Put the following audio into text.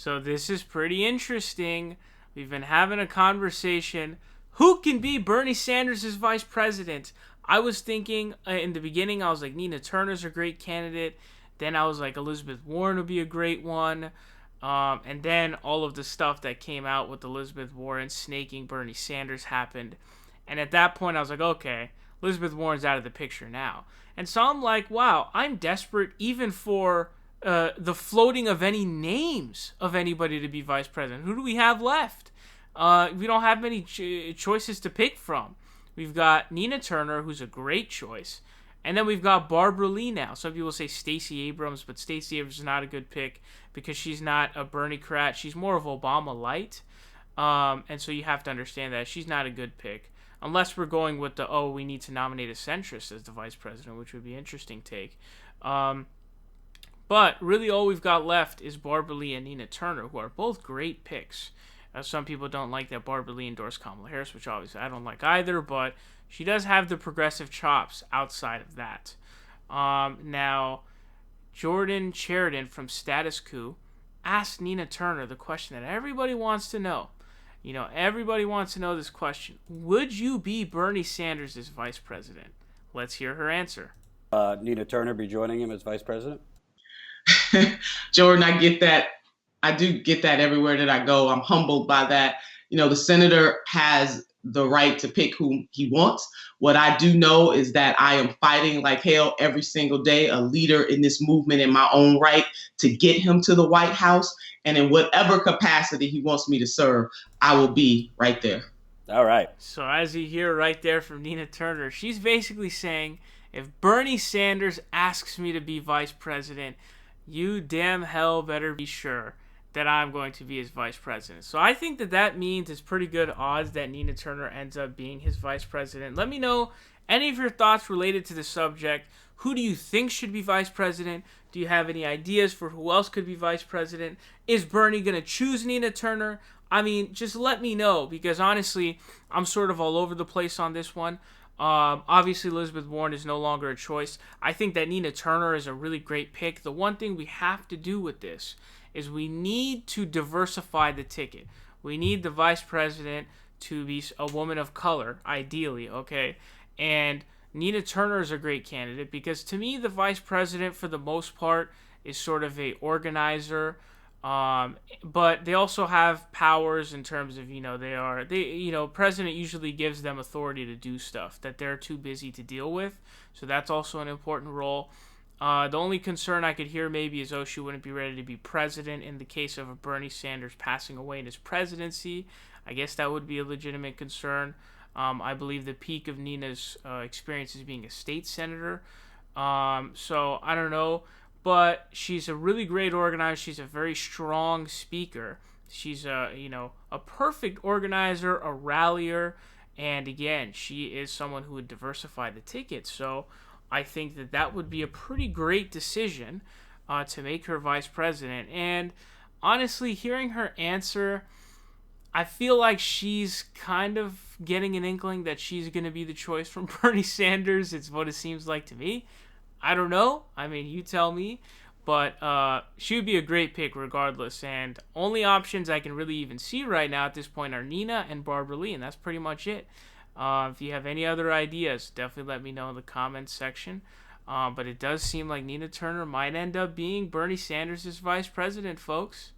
So this is pretty interesting. We've been having a conversation. Who can be Bernie Sanders as vice president? I was thinking in the beginning, I was like, Nina Turner's a great candidate. Then I was like, Elizabeth Warren would be a great one. And then all of the stuff that came out with Elizabeth Warren snaking Bernie Sanders happened. And at that point, I was like, okay, Elizabeth Warren's out of the picture now. And so I'm like, wow, I'm desperate even for the floating of any names of anybody to be vice president. Who do we have left? We don't have many choices to pick from. We've got Nina Turner, who's a great choice. And then we've got Barbara Lee now. Some people say Stacey Abrams, but Stacey Abrams is not a good pick because she's not a Bernie-crat. She's more of Obama light. And so you have to understand that. She's not a good pick. Unless we're going with we need to nominate a centrist as the vice president, which would be an interesting take. But really all we've got left is Barbara Lee and Nina Turner, who are both great picks. Some people don't like that Barbara Lee endorsed Kamala Harris, which obviously I don't like either, but she does have the progressive chops outside of that. Now, Jordan Sheridan from Status Quo asked Nina Turner the question that everybody wants to know. You know, everybody wants to know this question. Would you be Bernie Sanders as vice president? Let's hear her answer. Nina Turner be joining him as vice president? Jordan, I get that. I do get that everywhere that I go. I'm humbled by that. You know, the senator has the right to pick whom he wants. What I do know is that I am fighting like hell every single day, a leader in this movement in my own right, to get him to the White House. And in whatever capacity he wants me to serve, I will be right there. All right. So as you hear right there from Nina Turner, she's basically saying, if Bernie Sanders asks me to be vice president, you damn hell better be sure that I'm going to be his vice president. So I think that means it's pretty good odds that Nina Turner ends up being his vice president. Let me know any of your thoughts related to the subject. Who do you think should be vice president? Do you have any ideas for who else could be vice president? Is Bernie going to choose Nina Turner? I mean, just let me know, because honestly, I'm sort of all over the place on this one. Obviously, Elizabeth Warren is no longer a choice. I think that Nina Turner is a really great pick. The one thing we have to do with this is we need to diversify the ticket. We need the vice president to be a woman of color, ideally, okay? And Nina Turner is a great candidate because to me, the vice president, for the most part, is sort of a organizer. But they also have powers in terms of, president usually gives them authority to do stuff that they're too busy to deal with. So that's also an important role. The only concern I could hear maybe is, she wouldn't be ready to be president in the case of Bernie Sanders passing away in his presidency. I guess that would be a legitimate concern. I believe the peak of Nina's experience is being a state senator. So I don't know. But she's a really great organizer. She's a very strong speaker. She's a perfect organizer, a rallier. And again, she is someone who would diversify the ticket. So I think that would be a pretty great decision to make her vice president. And honestly, hearing her answer, I feel like she's kind of getting an inkling that she's going to be the choice from Bernie Sanders. It's what it seems like to me. I don't know. I mean, you tell me. But she would be a great pick regardless. And only options I can really even see right now at this point are Nina and Barbara Lee. And that's pretty much it. If you have any other ideas, definitely let me know in the comments section. But it does seem like Nina Turner might end up being Bernie Sanders' vice president, folks.